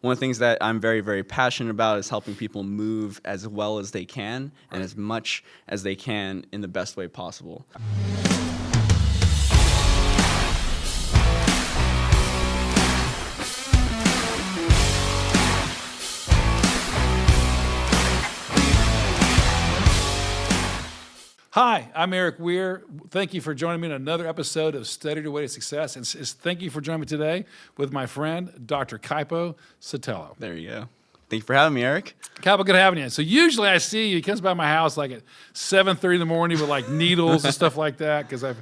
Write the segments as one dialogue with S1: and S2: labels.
S1: one of the things that I'm very, very passionate about is helping people move as well as they can and as much as they can in the best way possible.
S2: Hi, I'm Erik Weir. Thank you for joining me in another episode of Study Your Way to Success. And thank you for joining me today with my friend, Dr. Kaipo Sotelo.
S1: There you go. Thank you for having me, Erik.
S2: Kaipo, good having you. So usually I see you, he comes by my house like at 7:30 in the morning with like needles and stuff like that because I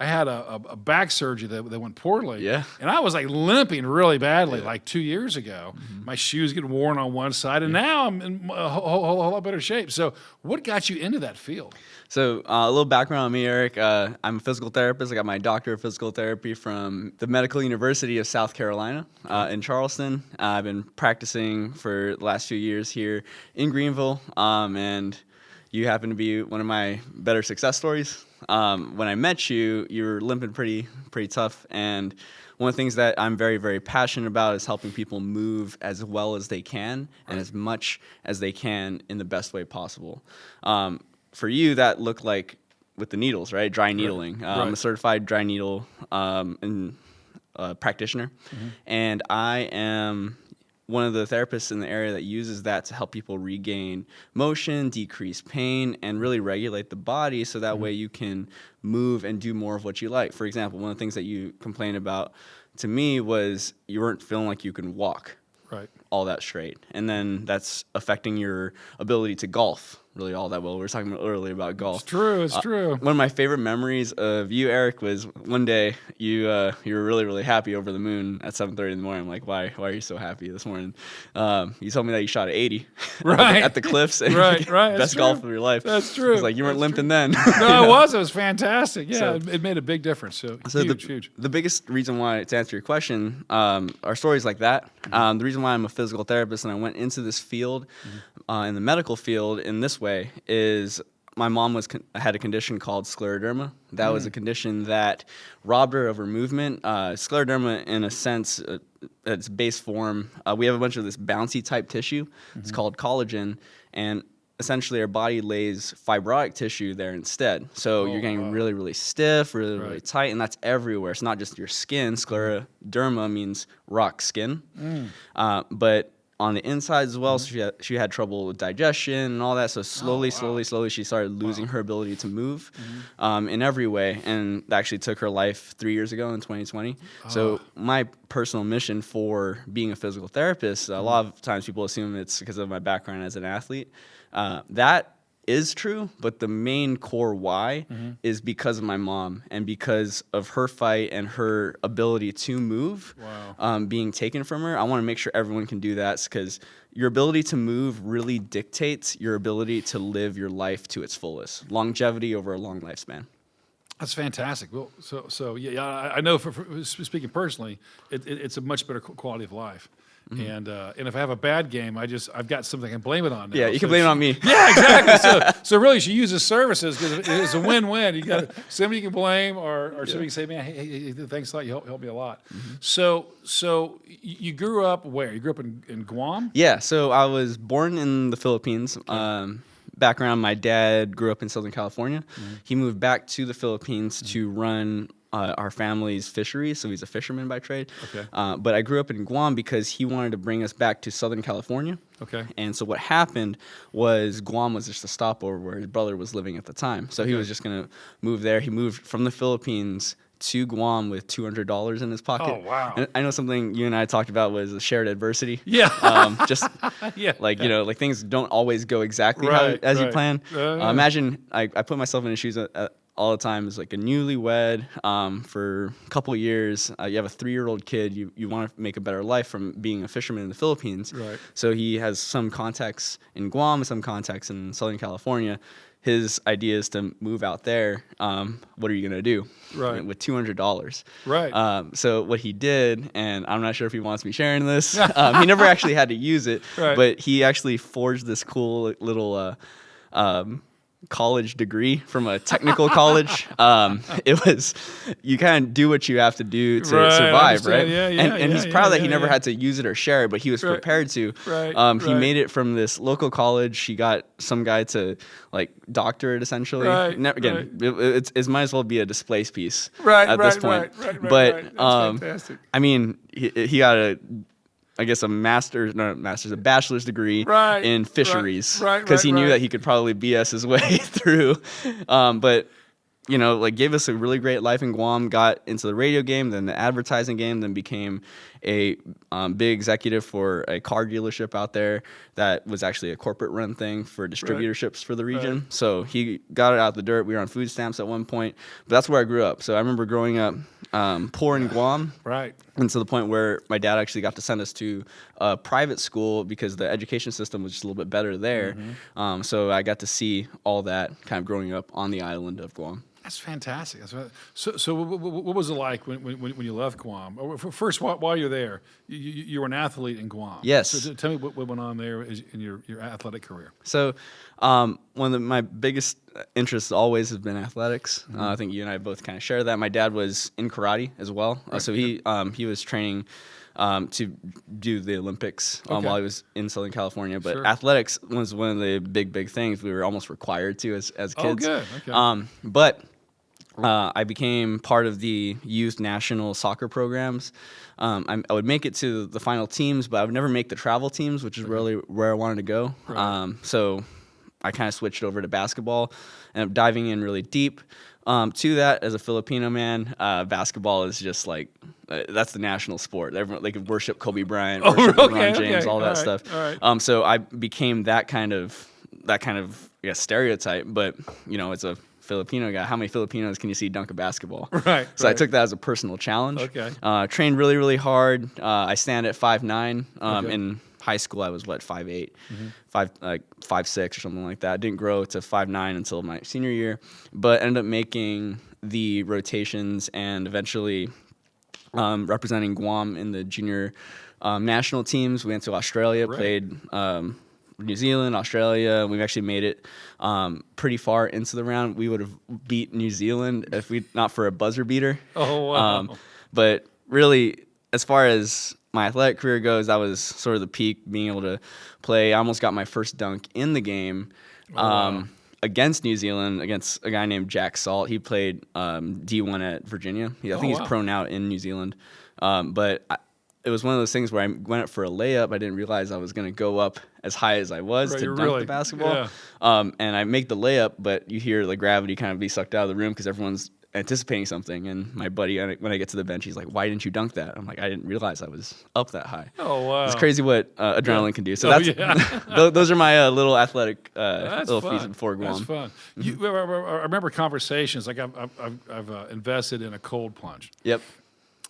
S2: had a back surgery that went poorly.
S1: Yeah.
S2: And I was like limping really badly like 2 years ago. Mm-hmm. My shoes get worn on one side, and now I'm in a whole lot better shape. So what got you into that field?
S1: So a little background on me, Erik. I'm a physical therapist. I got my doctorate of physical therapy from the Medical University of South Carolina in Charleston. I've been practicing for the last few years here in Greenville, and you happen to be one of my better success stories. When I met you, you were limping pretty tough, and one of the things that I'm very, very passionate about is helping people move as well as they can and as much as they can in the best way possible. For you, that looked like with the needles, right? Dry needling. I'm a certified dry needle practitioner, and I am one of the therapists in the area that uses that to help people regain motion, decrease pain, and really regulate the body so that way you can move and do more of what you like. For example, one of the things that you complained about to me was you weren't feeling like you can walk all that straight. And then that's affecting your ability to golf really all that well. We were talking earlier about golf.
S2: It's true.
S1: One of my favorite memories of you, Erik, was one day you were really, really happy over the moon at 7:30 in the morning. I'm like, why are you so happy this morning? You told me that you shot at 80 at the cliffs. And best golf of your life.
S2: That's true.
S1: It's like you weren't limping then.
S2: No, I was. It was fantastic. Yeah, it made a big difference. So huge.
S1: The biggest reason why, to answer your question, are stories like that. The reason why I'm a physical therapist and I went into this field, in the medical field in this way, is my mom had a condition called scleroderma. That was a condition that robbed her of her movement. Scleroderma, in a sense, its base form, we have a bunch of this bouncy type tissue. It's called collagen, and essentially our body lays fibrotic tissue there instead. So you're getting really, really stiff, really tight, and that's everywhere. It's not just your skin. Scleroderma means rock skin. But on the inside as well, so she had trouble with digestion and all that. So slowly, she started losing her ability to move in every way. And that actually took her life 3 years ago in 2020. So my personal mission for being a physical therapist, a lot of times people assume it's because of my background as an athlete. That is true, but the main core why is because of my mom and because of her fight and her ability to move being taken from her. I want to make sure everyone can do that because your ability to move really dictates your ability to live your life to its fullest. Longevity over a long lifespan.
S2: That's fantastic. Well, so yeah, I know for speaking personally, it's a much better quality of life. And if I have a bad game, I've got something I can blame it on now.
S1: Yeah, you can blame it on me.
S2: Yeah, exactly. So really, she uses services because it's a win-win. You got somebody you can blame, or somebody can say, "Man, hey, thanks a lot. You helped me a lot." So you grew up where? You grew up in Guam?
S1: Yeah. So I was born in the Philippines. Background: my dad grew up in Southern California. He moved back to the Philippines to run our family's fishery, so he's a fisherman by trade. But I grew up in Guam because he wanted to bring us back to Southern California. And so what happened was Guam was just a stopover where his brother was living at the time. So he was just going to move there. He moved from the Philippines to Guam with $200 in his pocket.
S2: Oh, wow.
S1: And I know something you and I talked about was a shared adversity.
S2: Yeah.
S1: Like things don't always go exactly as you plan. Imagine I put myself in his shoes all the time as like a newlywed for a couple of years. You have a 3-year-old kid. You want to make a better life from being a fisherman in the Philippines. So he has some contacts in Guam, some contacts in Southern California. His idea is to move out there. What are you going to do with $200? So what he did, and I'm not sure if he wants me sharing this. He never actually had to use it, but he actually forged this cool little college degree from a technical college. It was, you kind of do what you have to do to survive, right?
S2: Yeah,
S1: and he's proud that he never had to use it or share it, but he was prepared to. He made it from this local college. He got some guy to like doctor it essentially. It might as well be a displace piece at this point. But
S2: fantastic.
S1: I mean, he got a bachelor's degree in fisheries because he knew that he could probably BS his way through. But, you know, like gave us a really great life in Guam, got into the radio game, then the advertising game, then became a big executive for a car dealership out there that was actually a corporate run thing for distributorships for the region. So he got it out the dirt. We were on food stamps at one point, but that's where I grew up. So I remember growing up poor in Guam. And to the point where my dad actually got to send us to a private school because the education system was just a little bit better there. So I got to see all that kind of growing up on the island of Guam.
S2: That's fantastic. So what was it like when you left Guam? First, while you're there, you were an athlete in Guam.
S1: Yes.
S2: So tell me what went on there in your athletic career.
S1: So one of my biggest interests always has been athletics. I think you and I both kind of share that. My dad was in karate as well. So he was training to do the Olympics while he was in Southern California. But athletics was one of the big things we were almost required to as kids.
S2: Oh, good. Okay.
S1: But I became part of the youth national soccer programs. I would make it to the final teams, but I would never make the travel teams, which is really where I wanted to go. So I kind of switched over to basketball and I'm diving in really deep. To that, as a Filipino man, basketball is just like, that's the national sport. Everyone, they could worship Kobe Bryant, worship LeBron James, all that stuff. So I became that kind of stereotype, but you know, it's a Filipino guy. How many Filipinos can you see dunk a basketball? So I took that as a personal challenge. Trained really, really hard. I stand at 5'9". In high school, I was 5'8", 5'6" or something like that. I didn't grow to 5'9" until my senior year, but ended up making the rotations and eventually representing Guam in the junior national teams. We went to Australia, played New Zealand, Australia. We've actually made it pretty far into the round. We would have beat New Zealand if not for a buzzer beater.
S2: Oh, wow.
S1: But really, as far as my athletic career goes, that was sort of the peak, being able to play. I almost got my first dunk in the game against New Zealand, against a guy named Jack Salt. He played D1 at Virginia. I think he's pro now in New Zealand. But it was one of those things where I went up for a layup. I didn't realize I was going to go up as high as I was to dunk the basketball. And I make the layup, but you hear the gravity kind of be sucked out of the room because everyone's anticipating something. And my buddy, when I get to the bench, he's like, "Why didn't you dunk that?" I'm like, "I didn't realize I was up that high."
S2: Oh, wow.
S1: It's crazy what adrenaline can do. So those are my little athletic little feats before Guam.
S2: That's fun. I remember conversations, like I've invested in a cold plunge.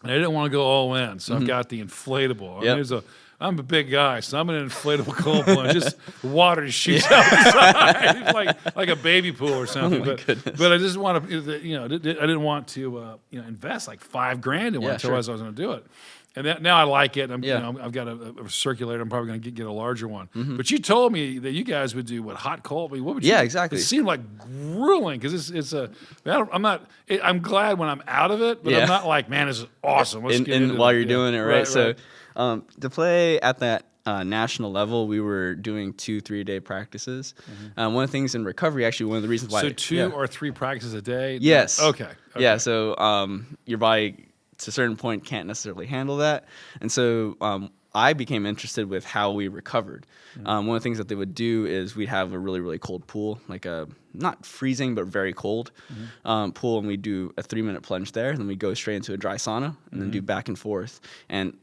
S2: And I didn't want to go all in, so I've got the inflatable. I mean, I'm a big guy, so I'm an inflatable cold plunge. Just water shoots out the side, like a baby pool or something. But I just want to, I didn't want to, invest like $5,000 in one until I was going to do it. And now I like it. I've got a circulator. I'm probably going to get a larger one. But you told me that you guys would do hot cold. What would you?
S1: Yeah, exactly.
S2: It seemed like grueling because I'm glad when I'm out of it, but I'm not like, man, this is awesome.
S1: While you're doing it, right? So to play at that national level, we were doing 2-3 day practices. One of the things in recovery, actually, one of the reasons why.
S2: So 2 or 3 practices a day.
S1: Yes.
S2: Okay.
S1: Yeah. So your body, to a certain point, can't necessarily handle that. And so I became interested with how we recovered. One of the things that they would do is we'd have a really, really cold pool, like a not freezing, but very cold pool. And we'd do a 3-minute plunge there. And then we'd go straight into a dry sauna and then do back and forth. And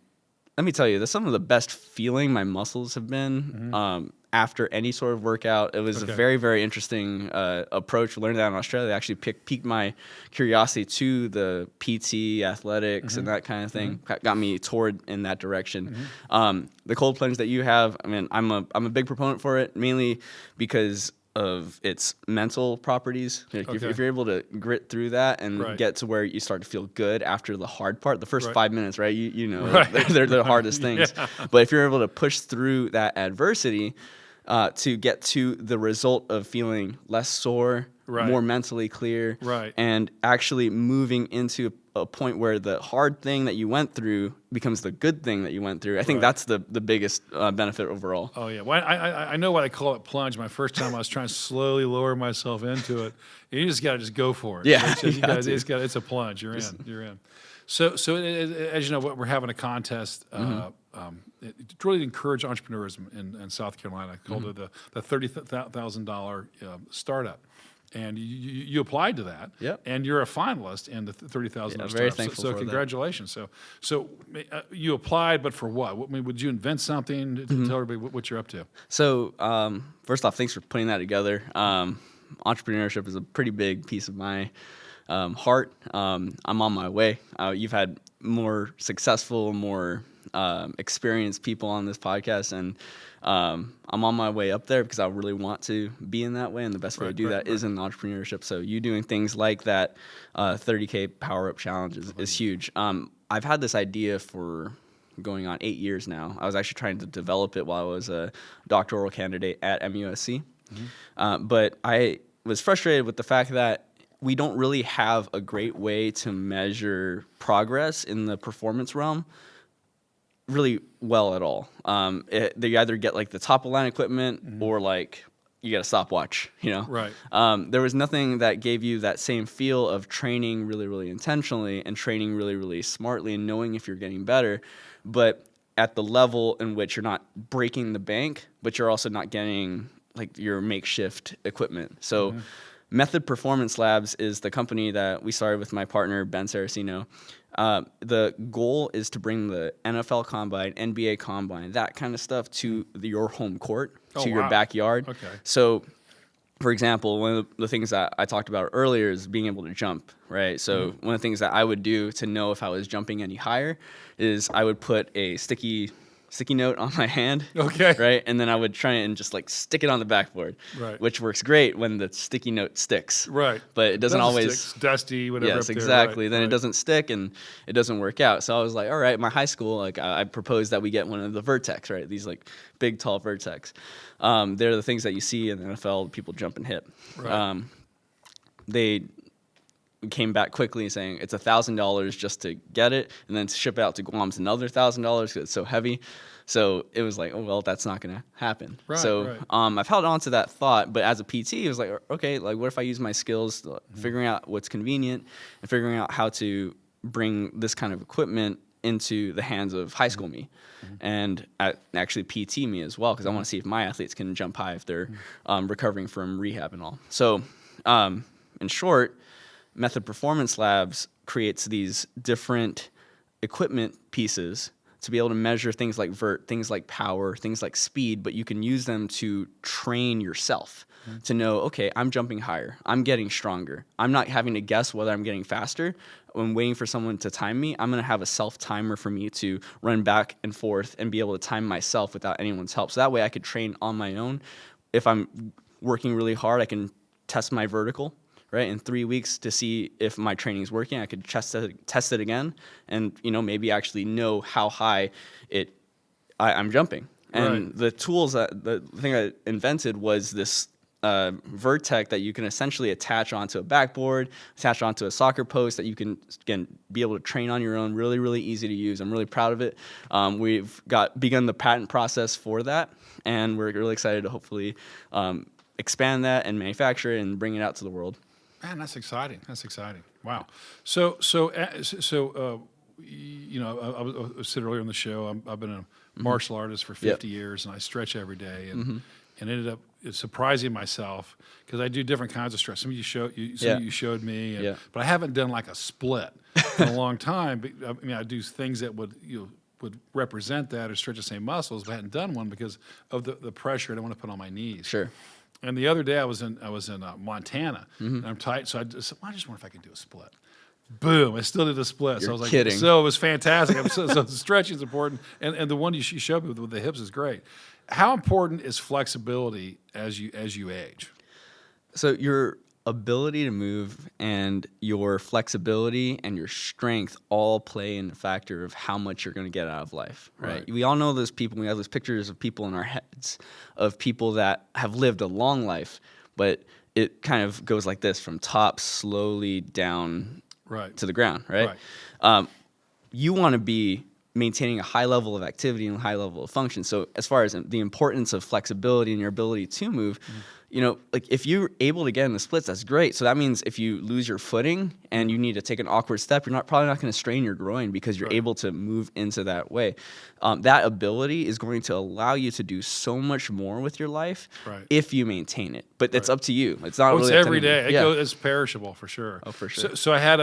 S1: let me tell you, that's some of the best feeling my muscles have been after any sort of workout. It was a very, very interesting approach. Learning that in Australia actually piqued my curiosity to the PT, athletics, and that kind of thing. Got me toward in that direction. The cold plunge that you have, I mean, I'm a big proponent for it, mainly because of its mental properties. If you're able to grit through that and get to where you start to feel good after the hard part, the first 5 minutes, right? They're the hardest things. But if you're able to push through that adversity, to get to the result of feeling less sore,
S2: Right.
S1: more mentally clear,
S2: Right.
S1: and actually moving into a point where the hard thing that you went through becomes the good thing that you went through. I think
S2: Right.
S1: that's the biggest benefit overall.
S2: Oh yeah, well, I know why they call it plunge. My first time I was trying to slowly lower myself into it. You just got to just go for it.
S1: Yeah,
S2: You
S1: you got to.
S2: it's a plunge. You're in. You're in. So as you know, we're having a contest. It's really to encourage entrepreneurs in South Carolina. Called it the $30,000 startup. And you applied to that,
S1: Yep.
S2: and you're a finalist in the $30,000
S1: Yeah,
S2: startup.
S1: very thankful
S2: So
S1: for that.
S2: congratulations. So you applied, but for what? I mean, would you invent something to tell everybody what you're up to?
S1: So first off, thanks for putting that together. Entrepreneurship is a pretty big piece of my heart. I'm on my way. You've had more successful, more experienced people on this podcast, and I'm on my way up there because I really want to be in that way, and the best way to do that is in entrepreneurship. So you doing things like that 30K Power Up Challenge is huge. I've had this idea for going on 8 years now. I was actually trying to develop it while I was a doctoral candidate at MUSC. But I was frustrated with the fact that we don't really have a great way to measure progress in the performance realm really well at all. They either get like the top of line equipment or like you get a stopwatch, you know?
S2: Right.
S1: There was nothing that gave you that same feel of training really, really intentionally and training really, really smartly and knowing if you're getting better, but at the level in which you're not breaking the bank, but you're also not getting like your makeshift equipment. So Method Performance Labs is the company that we started with my partner, Ben Saraceno. The goal is to bring the NFL Combine, NBA Combine, that kind of stuff to your home court, to your backyard.
S2: Okay.
S1: So, for example, one of the things that I talked about earlier is being able to jump, right? So one of the things that I would do to know if I was jumping any higher is I would put a sticky note on my hand.
S2: Okay.
S1: Right? And then I would try and just like stick it on the backboard.
S2: Right.
S1: Which works great when the sticky note sticks.
S2: Right.
S1: But it doesn't always
S2: stick. It's dusty, whatever.
S1: Yes,
S2: up there.
S1: exactly.
S2: Right.
S1: Then
S2: right.
S1: it doesn't stick and it doesn't work out. So I was like, all right, my high school, like I proposed that we get one of the Vertex, right? These like big, tall Vertex. They're the things that you see in the NFL, people jump and hit.
S2: Right.
S1: They came back quickly saying it's $1,000 just to get it, and then to ship it out to Guam's another $1,000 because it's so heavy. So it was like, oh well, that's not gonna happen.
S2: Right,
S1: so
S2: right.
S1: I've held on to that thought, but as a PT, it was like, okay, like what if I use my skills, figuring out what's convenient and figuring out how to bring this kind of equipment into the hands of high school me, and actually PT me as well, because I want to see if my athletes can jump high if they're recovering from rehab and all. So in short, Method Performance Labs creates these different equipment pieces to be able to measure things like vert, things like power, things like speed, but you can use them to train yourself to know, okay, I'm jumping higher, I'm getting stronger. I'm not having to guess whether I'm getting faster. When waiting for someone to time me, I'm going to have a self-timer for me to run back and forth and be able to time myself without anyone's help. So that way I could train on my own. If I'm working really hard, I can test my vertical, right, in 3 weeks to see if my training is working. I could test it again, and maybe actually know how high I'm jumping. And
S2: Right.
S1: the tools the thing I invented was this Vertec that you can essentially attach onto a backboard, attach onto a soccer post that you can be able to train on your own. Really, really easy to use. I'm really proud of it. We've begun the patent process for that, and we're really excited to hopefully expand that and manufacture it and bring it out to the world.
S2: Man, that's exciting. That's exciting. Wow. So I said earlier in the show, I've been a martial artist for 50 years, and I stretch every day, and ended up surprising myself because I do different kinds of stretch. Some of you showed me, but I haven't done like a split in a long time. But, I mean, I do things that would represent that or stretch the same muscles, but I hadn't done one because of the pressure I don't want to put on my knees.
S1: Sure.
S2: And the other day I was in Montana, and I'm tight, so I just wonder if I could do a split. Boom! I still did a split. So I was like,
S1: kidding.
S2: so it was fantastic. So stretching is important, and the one you showed me with the hips is great. How important is flexibility as you age?
S1: So your ability to move and your flexibility and your strength all play in the factor of how much you're going to get out of life, right? We all know those people. We have those pictures of people in our heads of people that have lived a long life, but it kind of goes like this from top slowly down to the ground, right? You want to be maintaining a high level of activity and a high level of function. So as far as the importance of flexibility and your ability to move, you know, like if you're able to get in the splits, that's great. So that means if you lose your footing and you need to take an awkward step, you're probably not going to strain your groin because you're able to move into that way. That ability is going to allow you to do so much more with your life if you maintain it. But it's up to you. It's not really
S2: it's every day. It's perishable for sure.
S1: Oh, for sure.
S2: So I had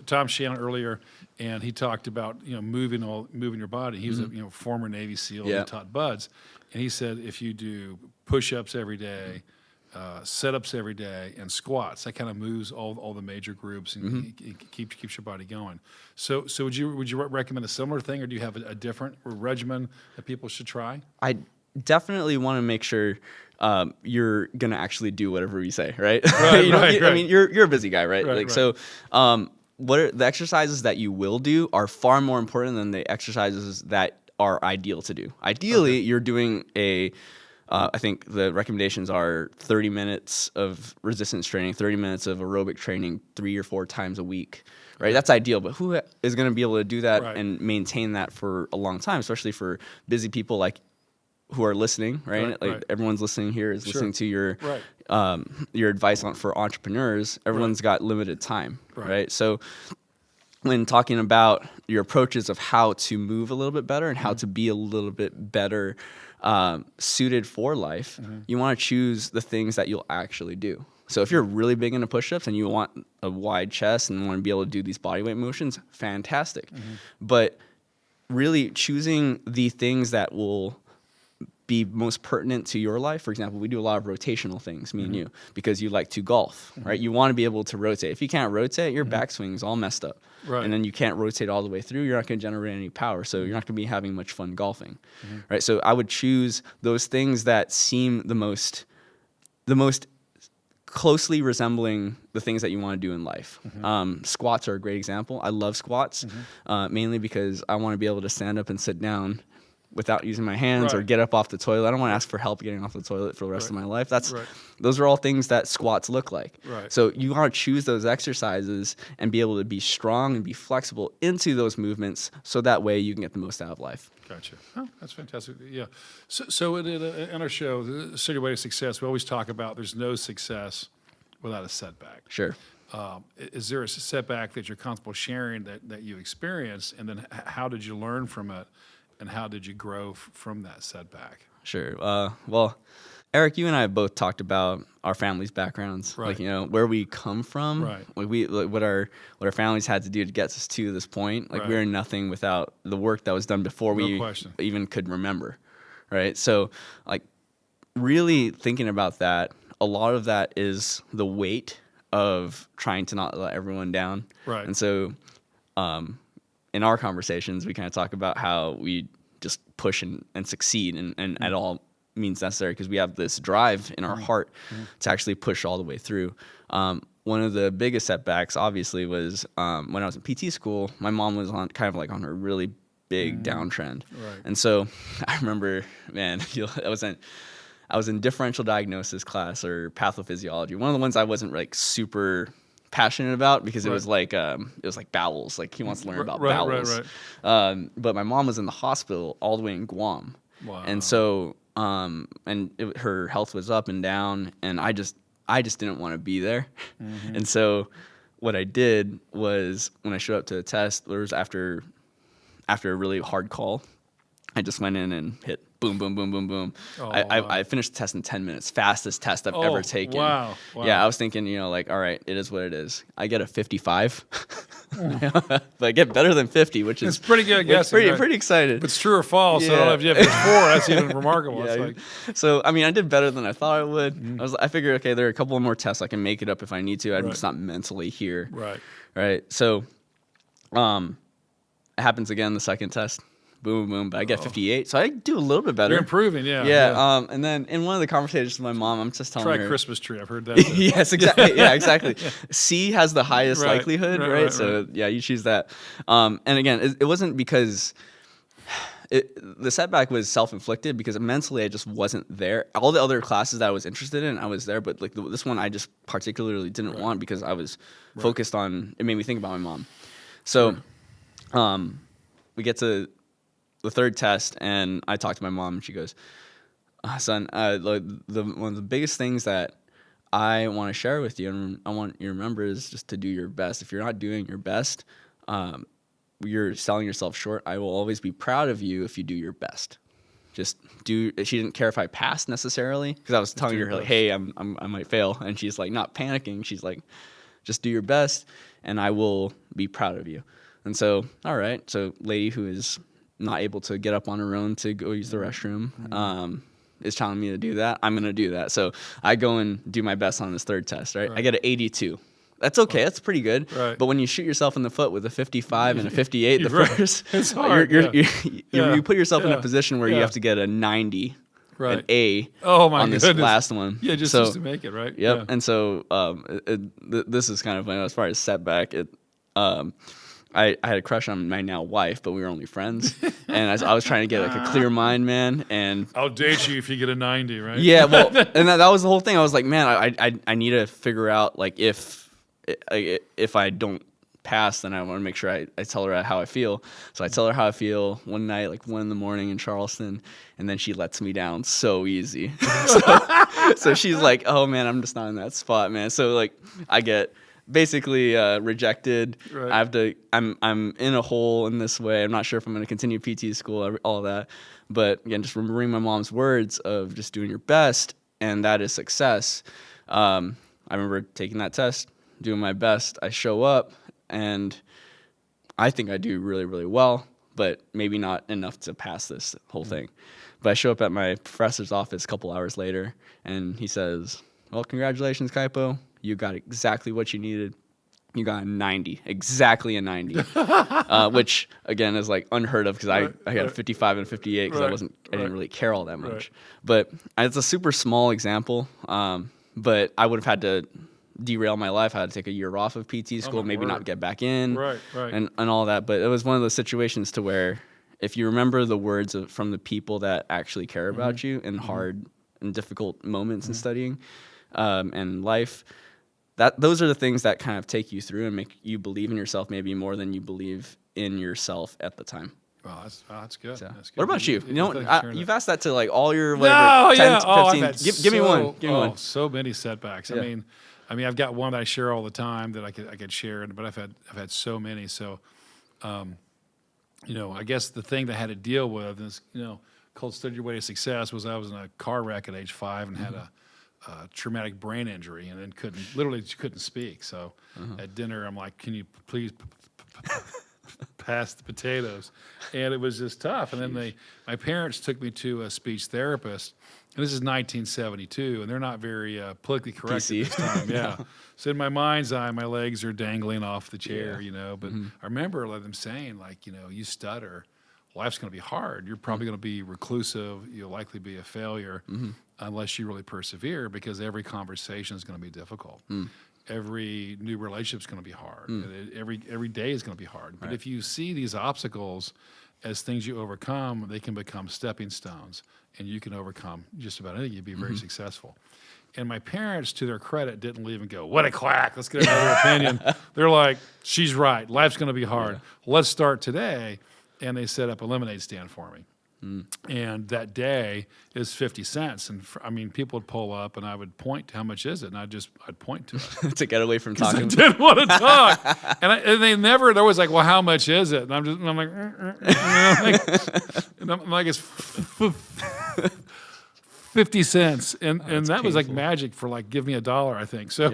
S2: Tom Shannon earlier, and he talked about moving your body. He was a former Navy SEAL and taught buds, and he said if you do push-ups every day, sit-ups every day, and squats, that kind of moves all the major groups and keeps your body going. So would you recommend a similar thing, or do you have a different regimen that people should try?
S1: I definitely want to make sure you're gonna actually do whatever we say, right? I mean, you're a busy guy, right? So. What are the exercises that you will do are far more important than the exercises that are ideal to do. Ideally, you're doing I think the recommendations are 30 minutes of resistance training, 30 minutes of aerobic training 3 or 4 times a week, right? That's ideal, but who is going to be able to do that and maintain that for a long time, especially for busy people like who are listening, right? Everyone's listening here is listening to your advice for entrepreneurs. Everyone's got limited time, right? So when talking about your approaches of how to move a little bit better and how to be a little bit better suited for life, you want to choose the things that you'll actually do. So if you're really big into push-ups and you want a wide chest and want to be able to do these bodyweight motions, fantastic. But really choosing the things that will be most pertinent to your life. For example, we do a lot of rotational things, me and you, because you like to golf, right? You want to be able to rotate. If you can't rotate, your backswing's all messed up. And then you can't rotate all the way through, you're not going to generate any power, so you're not going to be having much fun golfing, right? So I would choose those things that seem the most closely resembling the things that you want to do in life. Squats are a great example. I love squats, mainly because I want to be able to stand up and sit down without using my hands or get up off the toilet. I don't want to ask for help getting off the toilet for the rest of my life. Those are all things that squats look like. So you want to choose those exercises and be able to be strong and be flexible into those movements so that way you can get the most out of life.
S2: Gotcha. Oh, that's fantastic. Yeah. So in our show, the City Way to Success, we always talk about there's no success without a setback.
S1: Sure.
S2: Is there a setback that you're comfortable sharing that you experienced, and then how did you learn from it? And how did you grow from that setback?
S1: Sure. Well, Eric, you and I have both talked about our family's backgrounds, like where we come from, like what our families had to do to get us to this point. Like we're nothing without the work that was done before we even could remember, right? So, like, really thinking about that, a lot of that is the weight of trying to not let everyone down, and so. In our conversations, we kind of talk about how we just push and succeed and at all means necessary because we have this drive in our heart to actually push all the way through. One of the biggest setbacks, obviously, was when I was in PT school. My mom was on her really big downtrend, and so I remember, man, I was in differential diagnosis class or pathophysiology. One of the ones I wasn't like super passionate about because it was like bowels. Like he wants to learn about bowels. But my mom was in the hospital all the way in Guam. And so her health was up and down, and I just didn't want to be there. And so what I did was when I showed up to the test, it was after a really hard call, I just went in and hit boom, boom, boom, boom, boom. I finished the test in 10 minutes. Fastest test I've ever taken.
S2: Wow.
S1: Yeah, I was thinking, like, all right, it is what it is. I get a 55. But I get better than 50, which is...
S2: It's pretty good guessing.
S1: Pretty excited.
S2: If it's true or false, I don't know if you have 4, that's even remarkable.
S1: So, I mean, I did better than I thought I would. I figured, okay, there are a couple of more tests. I can make it up if I need to. I'm just not mentally here. Right. So, it happens again, the second test. boom, boom. But I get 58, so I do a little bit better.
S2: You're improving, yeah.
S1: Yeah. And then in one of the conversations with my mom, I'm just telling
S2: Try
S1: her.
S2: Christmas tree. I've heard that.
S1: Yes, exactly. Yeah, exactly. C has the highest likelihood, right? So yeah, you choose that. And again, it wasn't because the setback was self-inflicted, because mentally I just wasn't there. All the other classes that I was interested in, I was there, but like this one I just particularly didn't want, because I was focused on. It made me think about my mom. So, we get to the third test, and I talk to my mom, and she goes, "Son, one of the biggest things that I want to share with you, and I want you to remember, is just to do your best. If you're not doing your best, you're selling yourself short. I will always be proud of you if you do your best. Just do." She didn't care if I passed necessarily, because I was telling her like, "Hey, I might fail," and she's like not panicking. She's like, "Just do your best, and I will be proud of you." And so, all right. So, lady who is not able to get up on her own to go use the restroom, is telling me to do that. I'm gonna do that. So I go and do my best on this third test. Right? I get an 82. That's okay. That's pretty good.
S2: Right.
S1: But when you shoot yourself in the foot with a 55 and a 58, the first,
S2: it's hard.
S1: You put yourself in a position where you have to get a 90, an A, on this last one.
S2: Yeah, just to make it, right?
S1: Yep.
S2: Yeah.
S1: And so this is kind of funny as far as setback. I had a crush on my now wife, but we were only friends, and I was trying to get like a clear mind, man. And
S2: I'll date you if you get a 90, right?
S1: Yeah, well, and that was the whole thing. I was like, man, I need to figure out like if I don't pass, then I want to make sure I tell her how I feel. So I tell her how I feel one night, like 1 a.m. in Charleston, and then she lets me down so easy. So she's like, "Oh man, I'm just not in that spot, man." So like I get basically rejected.
S2: Right.
S1: I have to. I'm in a hole in this way. I'm not sure if I'm going to continue PT school, all that. But again, just remembering my mom's words of just doing your best, and that is success. I remember taking that test, doing my best. I show up, and I think I do really, really well, but maybe not enough to pass this whole thing. But I show up at my professor's office a couple hours later, and he says, "Well, congratulations, Kaipo. You got exactly what you needed. You got a 90, exactly a 90," which again is like unheard of, because I had a 55 and a 58 because I didn't really care all that much.
S2: Right.
S1: But it's a super small example. But I would have had to derail my life. I had to take a year off of PT school, maybe not get back in, and all that. But it was one of those situations to where if you remember the words from the people that actually care about you in hard and difficult moments in studying and life, those are the things that kind of take you through and make you believe in yourself maybe more than you believe in yourself at the time.
S2: Wow, that's good.
S1: So,
S2: That's good.
S1: what about you? You've asked that to like all your
S2: No,
S1: 10, 15. Give me one. Give me one.
S2: So many setbacks.
S1: Yeah.
S2: I mean, I've got one that I share all the time that I could share, but I've had so many. So, I guess the thing that I had to deal with is, called Study Your Way to Success, was I was in a car wreck at age 5 and had a traumatic brain injury, and then couldn't speak. So at dinner, I'm like, "Can you please pass the potatoes?" And it was just tough. And then my parents took me to a speech therapist, and this is 1972, and they're not very politically correct
S1: PC.
S2: at this time. Yeah. So in my mind's eye, my legs are dangling off the chair, But I remember them saying, like, you stutter, life's going to be hard. You're probably going to be reclusive. You'll likely be a failure unless you really persevere, because every conversation is going to be difficult. Every new relationship is going to be hard. Every day is going to be hard. But if you see these obstacles as things you overcome, they can become stepping stones, and you can overcome just about anything. You'd be very successful. And my parents, to their credit, didn't leave and go, "What a quack, let's get another opinion." They're like, "She's right. Life's going to be hard. Yeah. Let's start today." And they set up a lemonade stand for me. And that day is 50 cents. And people would pull up, and I would point to how much is it, and I'd point to it.
S1: To get away from talking.
S2: I didn't want to talk. And they're always like, "Well, how much is it?" And I'm like, and I'm like, "It's 50 cents. And that painful. Was like magic for like, give me $1, I think. So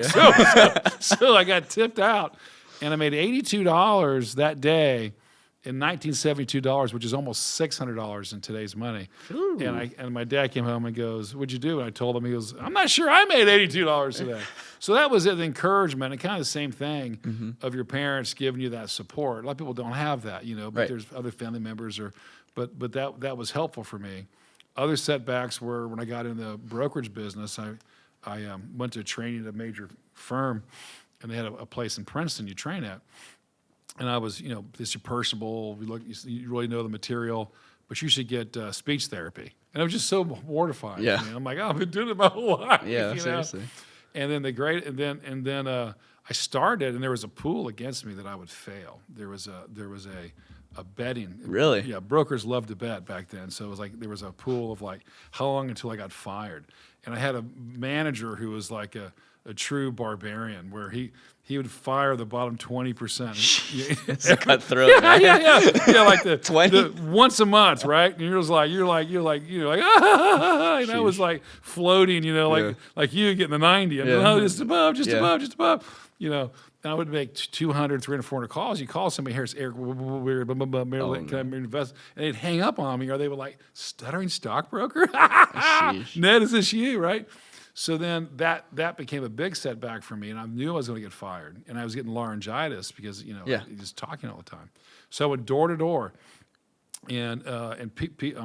S2: I got tipped out, and I made $82 that day in $1972, which is almost $600 in today's money. Ooh. And my dad came home and goes, "What'd you do?" And I told him. He goes, "I'm not sure I made $82 today." So that was the encouragement, and kind of the same thing of your parents giving you that support. A lot of people don't have that, but there's other family members or but that was helpful for me. Other setbacks were when I got in the brokerage business. I went to training at a major firm, and they had a place in Princeton you train at. And I was, this is personable. You really know the material, but you should get speech therapy. And it was just so mortifying.
S1: Yeah.
S2: I'm like, I've been doing it my whole life.
S1: Yeah, seriously.
S2: And then I started, and there was a pool against me that I would fail. There was a betting.
S1: Really?
S2: Yeah, brokers loved to bet back then. So it was like there was a pool of like how long until I got fired. And I had a manager who was like a true barbarian, where he would fire the bottom 20%.
S1: It's cutthroat, man.
S2: Yeah, like the
S1: 20
S2: once a month, right? And you're like, and I was like floating, like you getting the 90. I'm just above. And I would make 200, 300, 400 calls. You call somebody, here's Erik Weir, Maryland, can I invest? And they'd hang up on me, or they would like, stuttering stockbroker? Ned, is this you, right? So then that became a big setback for me, and I knew I was going to get fired, and I was getting laryngitis because just talking all the time. So I went door to door, and on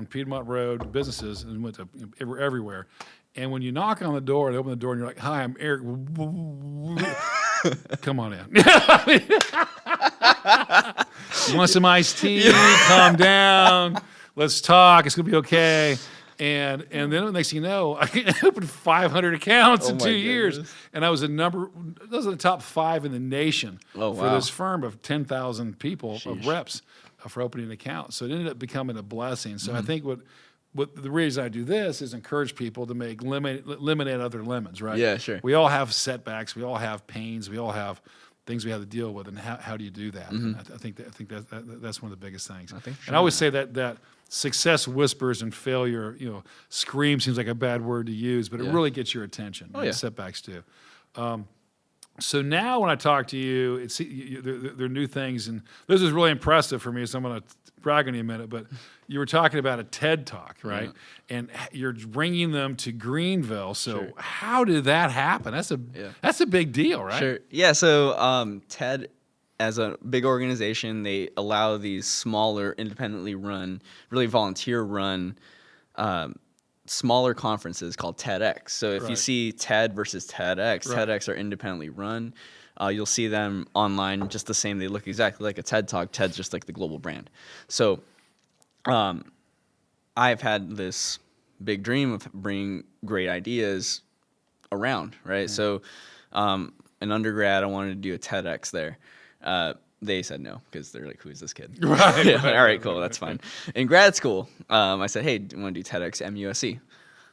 S2: Piedmont Road businesses, and went to everywhere. And when you knock on the door and open the door, and you're like, "Hi, I'm Erik. Come on in. You want some iced tea? Calm down. Let's talk. It's gonna be okay." And then the next thing you know, I opened 500 accounts in 2 years, and I was those are the top 5 in the nation for this firm of 10,000 people of reps for opening accounts. So it ended up becoming a blessing. So I think what the reason I do this is encourage people to make lemonade other lemons, right?
S1: Yeah, sure.
S2: We all have setbacks, we all have pains, we all have things we have to deal with, and how do you do that? And I think that's one of the biggest things. And I always say that success whispers and failure, scream seems like a bad word to use, but it really gets your attention. Setbacks do. So now when I talk to you, there are new things, and this is really impressive for me, so I'm going to brag on you a minute, but you were talking about a TED Talk, right? Yeah. And you're bringing them to Greenville. So how did that happen? That's a big deal, right?
S1: Sure. Yeah, so TED, as a big organization, they allow these smaller, independently run, really volunteer-run, smaller conferences called TEDx. So if you see TED versus TEDx, TEDx are independently run. You'll see them online just the same. They look exactly like a TED Talk. TED's just like the global brand. So I've had this big dream of bringing great ideas around, right? So in undergrad, I wanted to do a TEDx there. They said no because they're like, who is this kid? Right. All right, cool. That's fine. In grad school, I said, hey, do you want to do TEDx MUSC?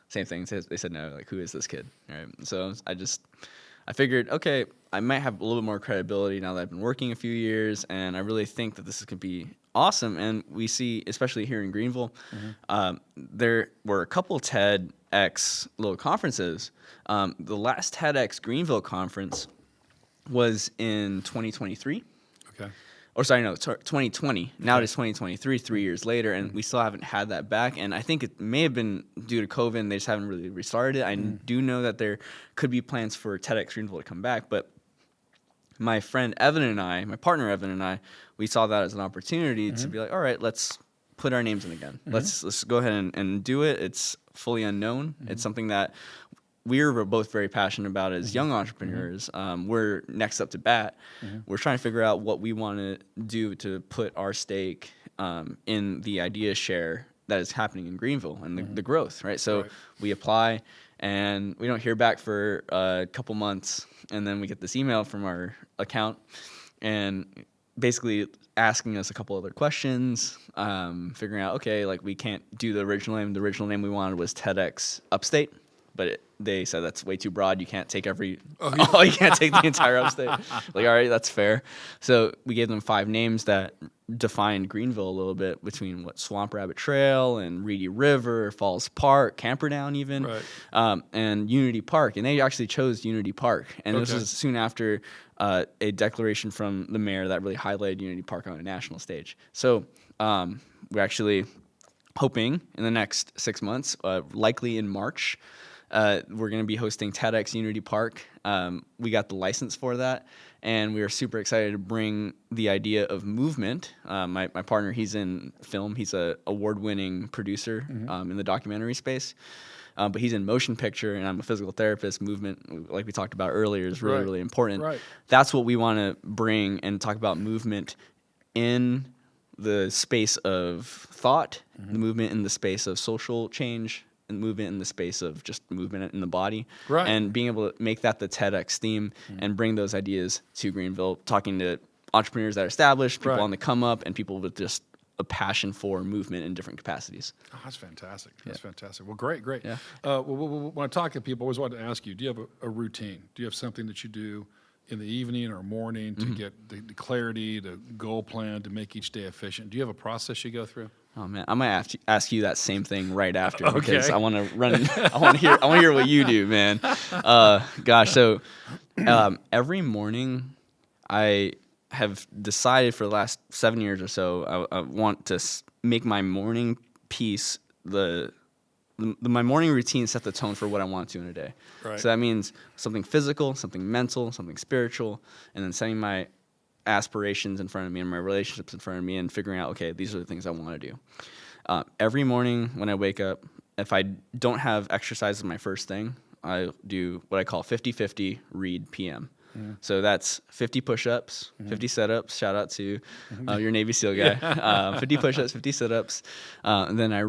S1: Same thing. They said no. Like, who is this kid? All right. So I figured, okay, I might have a little bit more credibility now that I've been working a few years, and I really think that this could be awesome. And we see, especially here in Greenville, there were a couple TEDx little conferences. The last TEDx Greenville conference was in 2023.
S2: Okay.
S1: Or sorry, no, 2020. Now it is 2023, 3 years later, and we still haven't had that back. And I think it may have been due to COVID, and they just haven't really restarted it. I do know that there could be plans for TEDx Greenville to come back, but my friend Evan and I, my partner Evan and I, we saw that as an opportunity to be like, all right, let's put our names in again. Let's go ahead and do it. It's fully unknown. It's something that we're both very passionate about as young entrepreneurs. We're next up to bat. We're trying to figure out what we want to do to put our stake in the idea share that is happening in Greenville and the growth, right? So we apply, and we don't hear back for a couple months, and then we get this email from our account, and basically asking us a couple other questions, figuring out, okay, like we can't do the original name. The original name we wanted was TEDx Upstate, but they said that's way too broad. You can't take you can't take the entire upstate. Like, all right, that's fair. So we gave them 5 names that defined Greenville a little bit, between Swamp Rabbit Trail and Reedy River, Falls Park, Camperdown even, and Unity Park. And they actually chose Unity Park. And this was soon after a declaration from the mayor that really highlighted Unity Park on a national stage. So we're actually hoping in the next 6 months, likely in March, we're going to be hosting TEDx Unity Park. We got the license for that, and we are super excited to bring the idea of movement. My partner, he's in film. He's a award-winning producer in the documentary space. But he's in motion picture, and I'm a physical therapist. Movement, like we talked about earlier, is really, really important.
S2: Right.
S1: That's what we want to bring and talk about movement in the space of thought, the movement in the space of social change, and movement in the space of just movement in the body.
S2: Right.
S1: And being able to make that the TEDx theme and bring those ideas to Greenville, talking to entrepreneurs that are established, people on the come up, and people with just a passion for movement in different capacities.
S2: Oh, that's fantastic. That's fantastic. Well, great.
S1: Yeah.
S2: When I talk to people, I always wanted to ask you, do you have a routine? Do you have something that you do in the evening or morning to get the clarity, the goal plan, to make each day efficient? Do you have a process you go through?
S1: Oh man, I might have to ask you that same thing right after because
S2: Okay.
S1: I want to run. I want to hear what you do, man. Gosh, so every morning I have decided for the last 7 years or so, I want to make my morning piece my morning routine set the tone for what I want to in a day.
S2: Right.
S1: So that means something physical, something mental, something spiritual, and then setting my aspirations in front of me and my relationships in front of me and figuring out, okay, these are the things I want to do. Every morning when I wake up, if I don't have exercise as my first thing, I do what I call 50-50 read PM. So that's 50 push-ups, 50 sit-ups. Shout out to your Navy SEAL guy. 50 push-ups, 50 sit-ups. And then I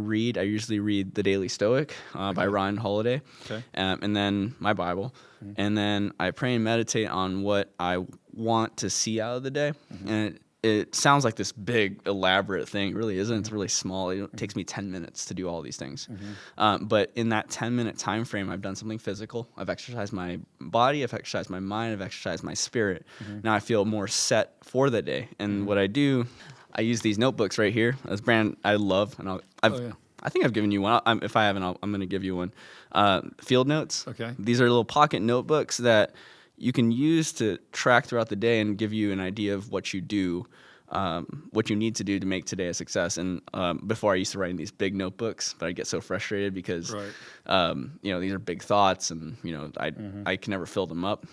S1: usually read The Daily Stoic by Ryan Holiday.
S2: Okay.
S1: And then my Bible. And then I pray and meditate on what I want to see out of the day. And it sounds like this big, elaborate thing. It really isn't. It's really small. It takes me 10 minutes to do all these things. But in that 10-minute time frame, I've done something physical. I've exercised my body. I've exercised my mind. I've exercised my spirit. Now I feel more set for the day. And what I do, I use these notebooks right here. This brand I love. And I think I've given you one. If I haven't, I'm going to give you one. Field notes.
S2: Okay.
S1: These are little pocket notebooks that you can use to track throughout the day and give you an idea of what you do, what you need to do to make today a success. And before I used to write in these big notebooks, but I get so frustrated because, these are big thoughts and, I can never fill them up.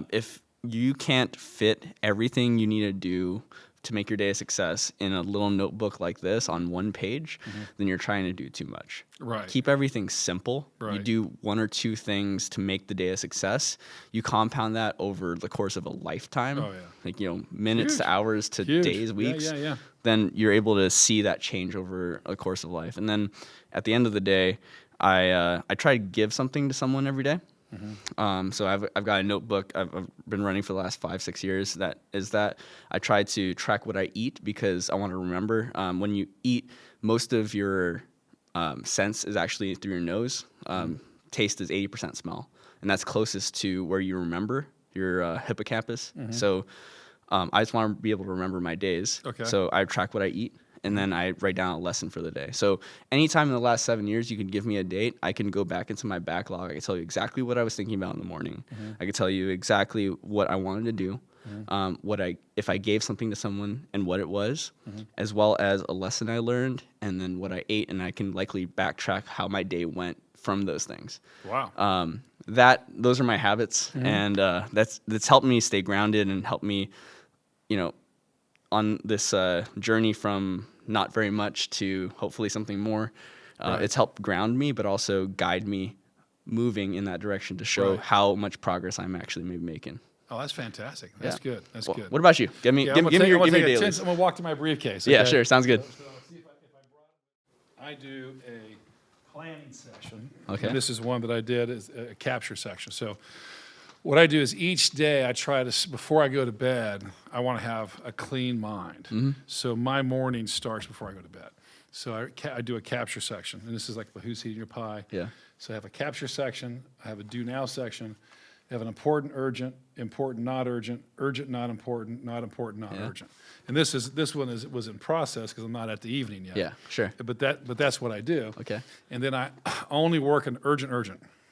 S1: If you can't fit everything you need to do to make your day a success in a little notebook like this on one page, then you're trying to do too much.
S2: Right.
S1: Keep everything simple.
S2: Right.
S1: You do one or two things to make the day a success. You compound that over the course of a lifetime.
S2: Oh, yeah.
S1: Like, minutes to hours to
S2: Huge.
S1: days, weeks.
S2: Yeah.
S1: Then you're able to see that change over a course of life. And then at the end of the day, I try to give something to someone every day. So I've got a notebook I've been running for the last 5-6 years. That I try to track what I eat because I want to remember. When you eat, most of your sense is actually through your nose. Taste is 80% smell, and that's closest to where you remember your hippocampus. So I just want to be able to remember my days.
S2: Okay.
S1: So I track what I eat. And then I write down a lesson for the day. So anytime in the last 7 years you can give me a date, I can go back into my backlog. I can tell you exactly what I was thinking about in the morning. I can tell you exactly what I wanted to do, if I gave something to someone and what it was, as well as a lesson I learned, and then what I ate, and I can likely backtrack how my day went from those things.
S2: Wow.
S1: Those are my habits, and that's helped me stay grounded and helped me, on this journey from not very much to hopefully something more. It's helped ground me, but also guide me moving in that direction to show how much progress I'm actually maybe making.
S2: Oh, that's fantastic. That's good. That's good.
S1: What about you? Give me your dailies.
S2: I'm going to walk to my briefcase.
S1: Yeah,
S2: okay?
S1: sure. Sounds good.
S2: So see if I brought it. I do a planning section.
S1: Okay.
S2: And this is one that I did as a capture section. So what I do is each day I try to, before I go to bed, I want to have a clean mind. So my morning starts before I go to bed. So I do a capture section, and this is like the who's eating your pie.
S1: Yeah.
S2: So I have a capture section, I have a do now section, I have an important, urgent, important, not urgent, urgent, not important, not urgent. And this one was in process because I'm not at the evening yet.
S1: Yeah, sure.
S2: But that's what I do.
S1: Okay.
S2: And then I only work on urgent.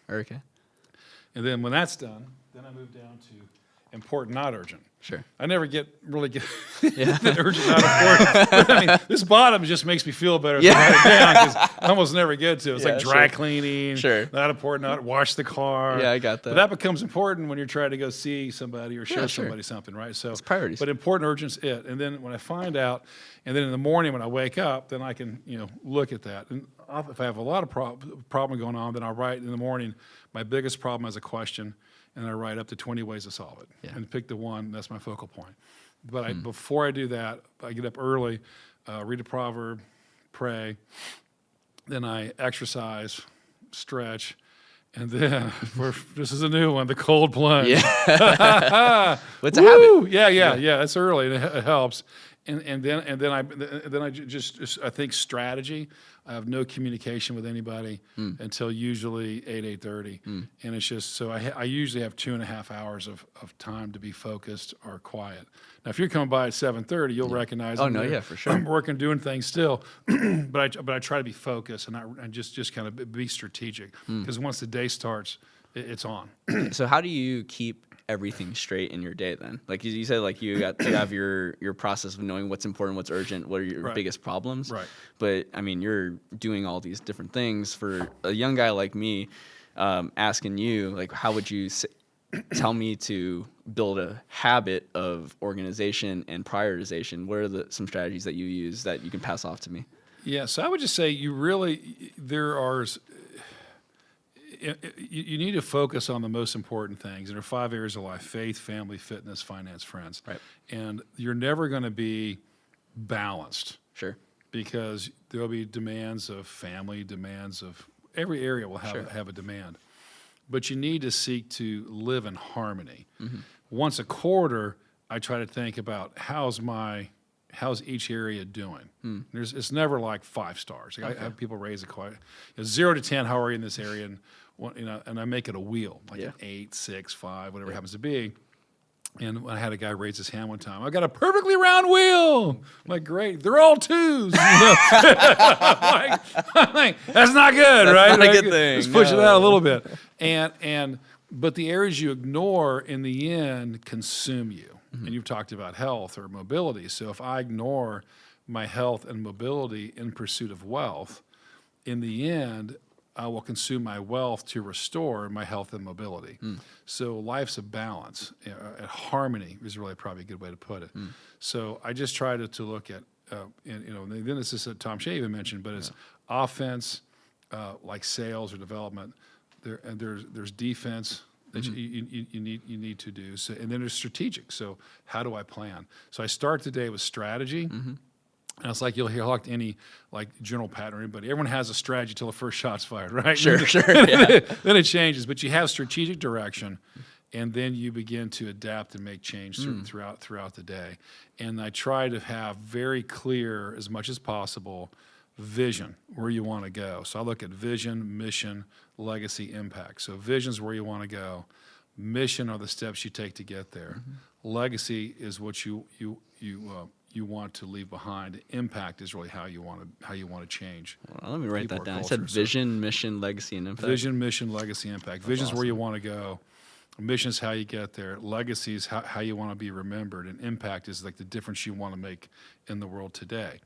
S1: Okay.
S2: And then when that's done, then I move down to important, not urgent.
S1: Sure.
S2: I never really get the urgent, not important. But, I mean, this bottom just makes me feel better. Yeah. Write it down because I almost never get to. It's like dry cleaning.
S1: Sure.
S2: Not important. Not wash the car.
S1: Yeah, I got that.
S2: But that becomes important when you're trying to go see somebody or show somebody something, right? So
S1: it's priorities.
S2: But important, urgent's it. And then when I find out, and then in the morning when I wake up, then I can look at that. And if I have a lot of problem going on, then I'll write in the morning my biggest problem as a question. And I write up to 20 ways to solve it, and pick the one. That's my focal point. But before I do that, I get up early, read a proverb, pray, then I exercise, stretch, and then this is a new one, the cold plunge.
S1: Yeah, it's a habit.
S2: Yeah. It's early, and it helps. And then I just I think strategy. I have no communication with anybody until usually 8:30, and it's just so I usually have 2.5 hours of time to be focused or quiet. Now, if you're coming by at 7:30, you'll recognize.
S1: Oh no, for sure.
S2: I'm working, doing things still, but I try to be focused and just kind of be strategic because once the day starts, it's on.
S1: So how do you keep everything straight in your day then? Like you said, like you have your process of knowing what's important, what's urgent, what are your biggest problems.
S2: Right.
S1: But I mean, you're doing all these different things. For a young guy like me, asking you, like, how would you tell me to build a habit of organization and prioritization? What are some strategies that you use that you can pass off to me?
S2: Yeah, so I would just say you need to focus on the most important things. There are 5 areas of life: faith, family, fitness, finance, friends.
S1: Right.
S2: And you're never going to be balanced.
S1: Sure.
S2: Because there'll be demands of family, demands of every area will have a demand. But you need to seek to live in harmony. Mm-hmm. Once a quarter, I try to think about how's each area doing. It's never like 5 stars. Like I have people raise it quite 0 to 10. How are you in this area? And I make it a wheel, like an 8, 6, 5, whatever it happens to be. And I had a guy raise his hand one time. I got a perfectly round wheel. I'm like, great. They're all 2s. I'm like, that's not good,
S1: that's
S2: right?
S1: Not a good thing.
S2: Let's push it out a little bit. But the areas you ignore in the end consume you. Mm-hmm. And you've talked about health or mobility. So if I ignore my health and mobility in pursuit of wealth, in the end, I will consume my wealth to restore my health and mobility. So life's a balance. Harmony is really probably a good way to put it. So I just try to look at, then this is what Tom Shea even mentioned, but it's offense, like sales or development. There's defense that you need to do. So, and then there's strategic. So how do I plan? So I start the day with strategy. And it's like you'll hear like any general pattern, anybody. Everyone has a strategy till the first shot's fired, right?
S1: Sure. Yeah.
S2: Then it changes, but you have strategic direction, and then you begin to adapt and make change throughout the day. And I try to have very clear, as much as possible, vision where you want to go. So I look at vision, mission, legacy, impact. So vision's where you want to go. Mission are the steps you take to get there. Legacy is what you want to leave behind. Impact is really how you want to change.
S1: Well, let me write that down. I said vision, mission, legacy, and impact.
S2: Vision, mission, legacy, impact. Vision is where you want to go. Mission is how you get there. Legacy is how you want to be remembered, and impact is like the difference you want to make in the world today.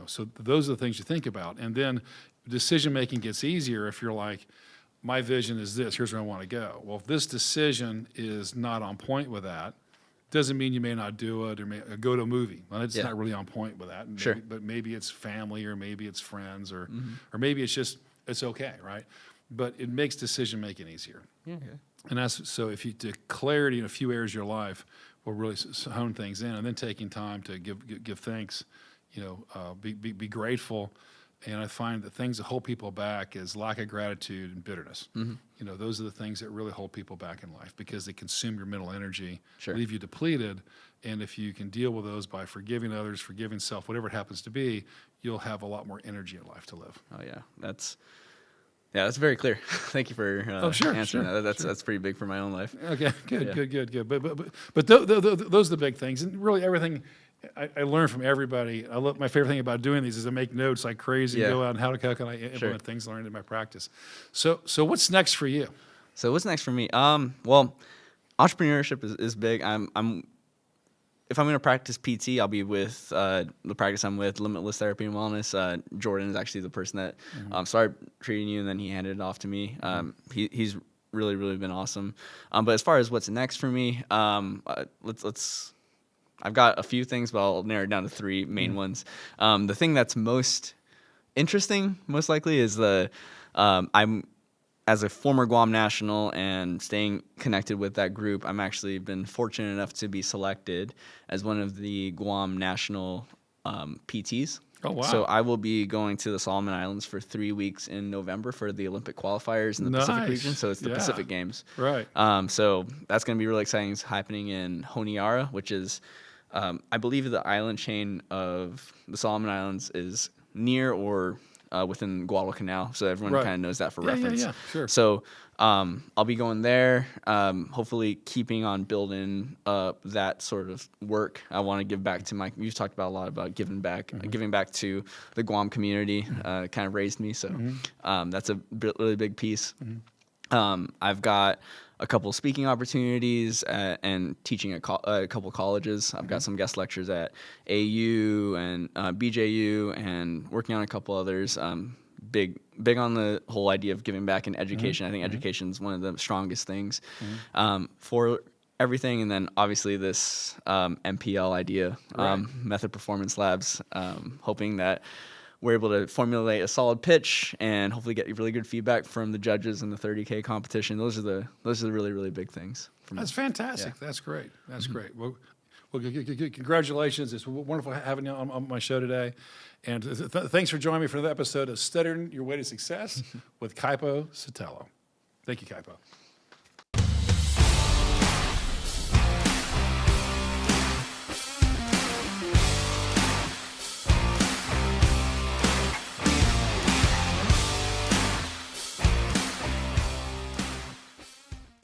S2: So those are the things you think about, and then decision making gets easier if you're like, my vision is this. Here's where I want to go. Well, if this decision is not on point with that, doesn't mean you may not do it or go to a movie. Well, it's not really on point with that.
S1: Sure.
S2: But maybe it's family or maybe it's friends or maybe it's okay, right? But it makes decision making easier.
S1: Yeah. Okay.
S2: And that's so if you do clarity in a few areas of your life will really hone things in, and then taking time to give thanks, be grateful. And I find that things that hold people back is lack of gratitude and bitterness. Those are the things that really hold people back in life because they consume your mental energy, leave you depleted. And if you can deal with those by forgiving others, forgiving self, whatever it happens to be, you'll have a lot more energy in life to live.
S1: Oh yeah, that's very clear. Thank you for answering that. That's pretty big for my own life.
S2: Okay, good. But those are the big things, and really everything. I learn from everybody. My favorite thing about doing these is I make notes like crazy, go out and how can I implement things learned in my practice. So what's next for you?
S1: So what's next for me? Well, entrepreneurship is big. If I'm going to practice PT, I'll be with the practice I'm with, Limitless Therapy and Wellness. Jordan is actually the person that started treating you, and then he handed it off to me. He's really, really been awesome. But as far as what's next for me, let's. I've got a few things, but I'll narrow it down to three main ones. The thing that's most interesting, most likely, is I'm as a former Guam national and staying connected with that group. I'm actually been fortunate enough to be selected as one of the Guam national PTs.
S2: Oh, wow.
S1: So I will be going to the Solomon Islands for 3 weeks in November for the Olympic qualifiers in the Pacific region. So it's the Pacific Games.
S2: Right.
S1: So that's going to be really exciting. It's happening in Honiara, which is, I believe, the island chain of the Solomon Islands is near or within Guadalcanal. So everyone kind of knows that for reference.
S2: Yeah, sure.
S1: So I'll be going there, hopefully keeping on building that sort of work. I want to give back to you've talked about a lot about giving back to the Guam community, kind of raised me. So that's a really big piece. I've got a couple speaking opportunities and teaching at a couple colleges. I've got some guest lectures at AU and BJU and working on a couple others. Big on the whole idea of giving back in education. I think education is one of the strongest things for everything. And then obviously this MPL idea, Method Performance Labs, hoping that we're able to formulate a solid pitch and hopefully get really good feedback from the judges in the 30K competition. Those are the really, really big things.
S2: That's fantastic. Yeah. That's great. That's great. Well, congratulations. It's wonderful having you on my show today. And thanks for joining me for the episode of Stuttering Your Way to Success with Kaipo Sotelo. Thank you, Kaipo.